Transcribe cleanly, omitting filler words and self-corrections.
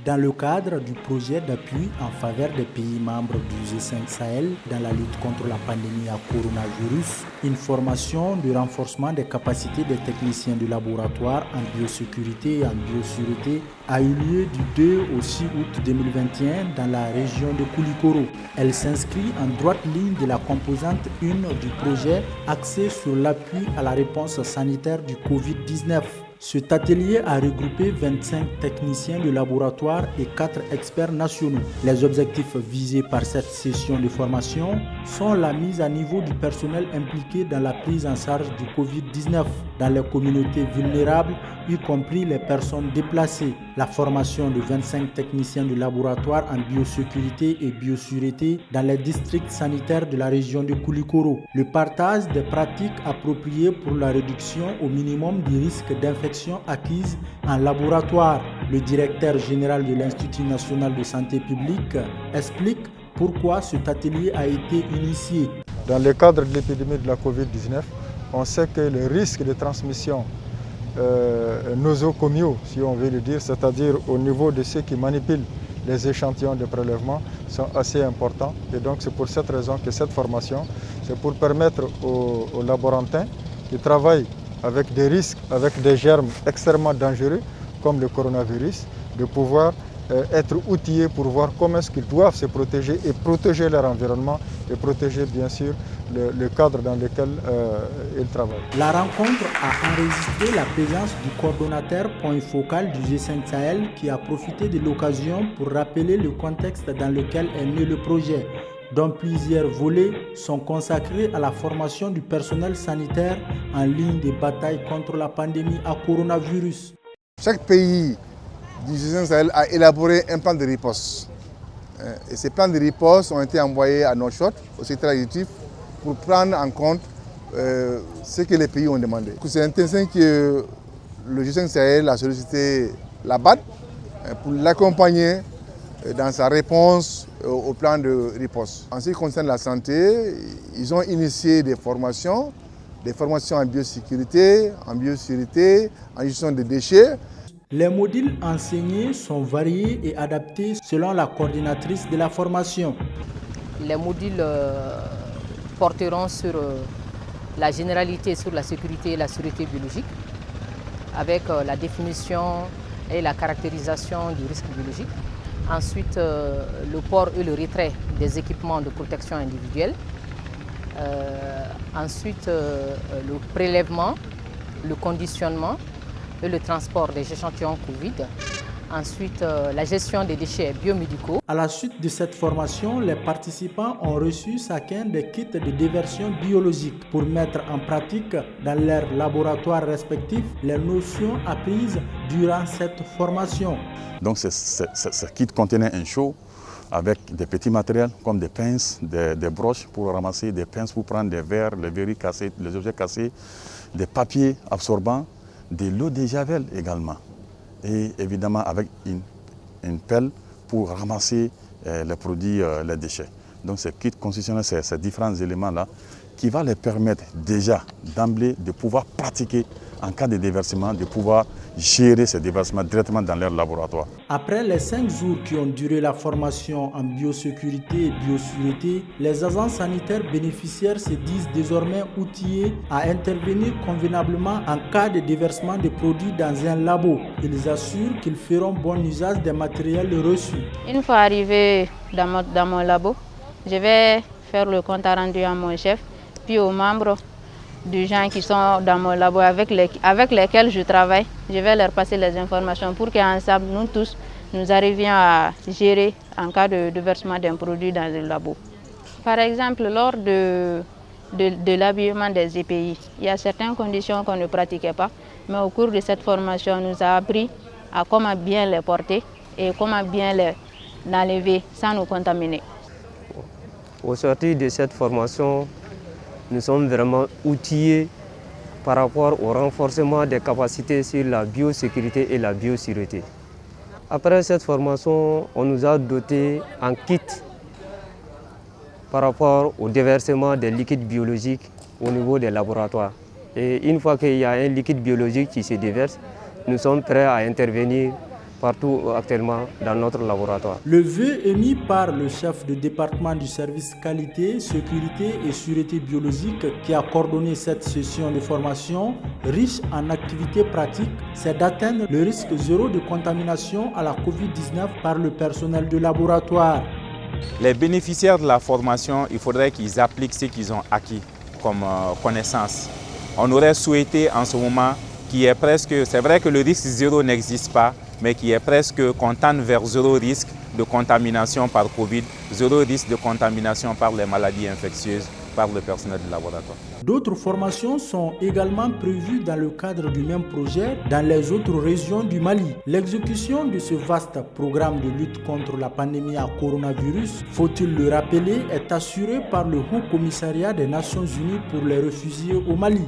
Dans le cadre du projet d'appui en faveur des pays membres du G5 Sahel dans la lutte contre la pandémie à coronavirus, une formation de renforcement des capacités des techniciens du laboratoire en biosécurité et en biosécurité a eu lieu du 2 au 6 août 2021 dans la région de Koulikoro. Elle s'inscrit en droite ligne de la composante 1 du projet axée sur l'appui à la réponse sanitaire du Covid-19. Cet atelier a regroupé 25 techniciens de laboratoire et 4 experts nationaux. Les objectifs visés par cette session de formation sont la mise à niveau du personnel impliqué dans la prise en charge du Covid-19 dans les communautés vulnérables, y compris les personnes déplacées, la formation de 25 techniciens de laboratoire en biosécurité et biosécurité dans les districts sanitaires de la région de Koulikoro, le partage des pratiques appropriées pour la réduction au minimum des risques d'infection acquises en laboratoire. Le directeur général de l'Institut national de santé publique explique pourquoi cet atelier a été initié. Dans le cadre de l'épidémie de la Covid-19, on sait que le risque de transmission nosocomiaux, si on veut le dire, c'est-à-dire au niveau de ceux qui manipulent les échantillons de prélèvement, sont assez importants. Et donc c'est pour cette raison que cette formation, c'est pour permettre aux laborantins qui travaillent avec des risques, avec des germes extrêmement dangereux, comme le coronavirus, de pouvoir être outillés pour voir comment est-ce qu'ils doivent se protéger et protéger leur environnement et protéger bien sûr le cadre dans lequel ils travaillent. La rencontre a enregistré la présence du coordonnateur point focal du G5 Sahel qui a profité de l'occasion pour rappeler le contexte dans lequel est né le projet, dont plusieurs volets sont consacrés à la formation du personnel sanitaire en ligne de bataille contre la pandémie à coronavirus. Chaque pays du G5 Sahel a élaboré un plan de riposte. Et ces plans de riposte ont été envoyés à Nouakchott, au secteur exécutif, pour prendre en compte ce que les pays ont demandé. C'est intéressant que le G5 Sahel a sollicité la BAD pour l'accompagner dans sa réponse au plan de riposte. En ce qui concerne la santé, ils ont initié des formations en biosécurité, en gestion des déchets. Les modules enseignés sont variés et adaptés selon la coordinatrice de la formation. Les modules porteront sur la généralité sur la sécurité et la sûreté biologique, avec la définition et la caractérisation du risque biologique. Ensuite, le port et le retrait des équipements de protection individuelle. Ensuite, le prélèvement, le conditionnement et le transport des échantillons Covid. Ensuite, la gestion des déchets biomédicaux. À la suite de cette formation, les participants ont reçu chacun des kits de déversion biologique pour mettre en pratique dans leurs laboratoires respectifs les notions apprises durant cette formation. Donc ce kit contenait un show avec des petits matériels comme des pinces, des broches pour ramasser, des pinces pour prendre des verres, les verres cassés, les objets cassés, des papiers absorbants, de l'eau de javel également. Et évidemment avec une pelle pour ramasser les produits, les déchets. Donc ce kit constitutionnel, ces différents éléments-là qui va les permettre déjà d'emblée de pouvoir pratiquer en cas de déversement, de pouvoir gérer ces déversements directement dans leur laboratoire. Après les 5 jours qui ont duré la formation en biosécurité et biosécurité, les agents sanitaires bénéficiaires se disent désormais outillés à intervenir convenablement en cas de déversement de produits dans un labo. Ils assurent qu'ils feront bon usage des matériels reçus. Une fois arrivé dans mon labo, je vais faire le compte rendu à mon chef, puis aux membres des gens qui sont dans mon labo avec lesquels je travaille. Je vais leur passer les informations pour qu'ensemble, nous tous, nous arrivions à gérer en cas de versement d'un produit dans le labo. Par exemple, lors de l'habillement des EPI, il y a certaines conditions qu'on ne pratiquait pas, mais au cours de cette formation, on nous a appris à comment bien les porter et comment bien les enlever sans nous contaminer. Au sortir de cette formation, nous sommes vraiment outillés par rapport au renforcement des capacités sur la biosécurité et la biosécurité. Après cette formation, on nous a doté en kit par rapport au déversement des liquides biologiques au niveau des laboratoires. Et une fois qu'il y a un liquide biologique qui se déverse, nous sommes prêts à intervenir partout actuellement dans notre laboratoire. Le vœu émis par le chef de département du service qualité, sécurité et sûreté biologique qui a coordonné cette session de formation riche en activités pratiques, c'est d'atteindre le risque zéro de contamination à la COVID-19 par le personnel de laboratoire. Les bénéficiaires de la formation, il faudrait qu'ils appliquent ce qu'ils ont acquis comme connaissance. On aurait souhaité en ce moment qu'il y ait presque, c'est vrai que le risque zéro n'existe pas, mais qui est presque qu'on tende vers zéro risque de contamination par Covid, zéro risque de contamination par les maladies infectieuses par le personnel du laboratoire. D'autres formations sont également prévues dans le cadre du même projet dans les autres régions du Mali. L'exécution de ce vaste programme de lutte contre la pandémie à coronavirus, faut-il le rappeler, est assurée par le Haut Commissariat des Nations Unies pour les réfugiés au Mali.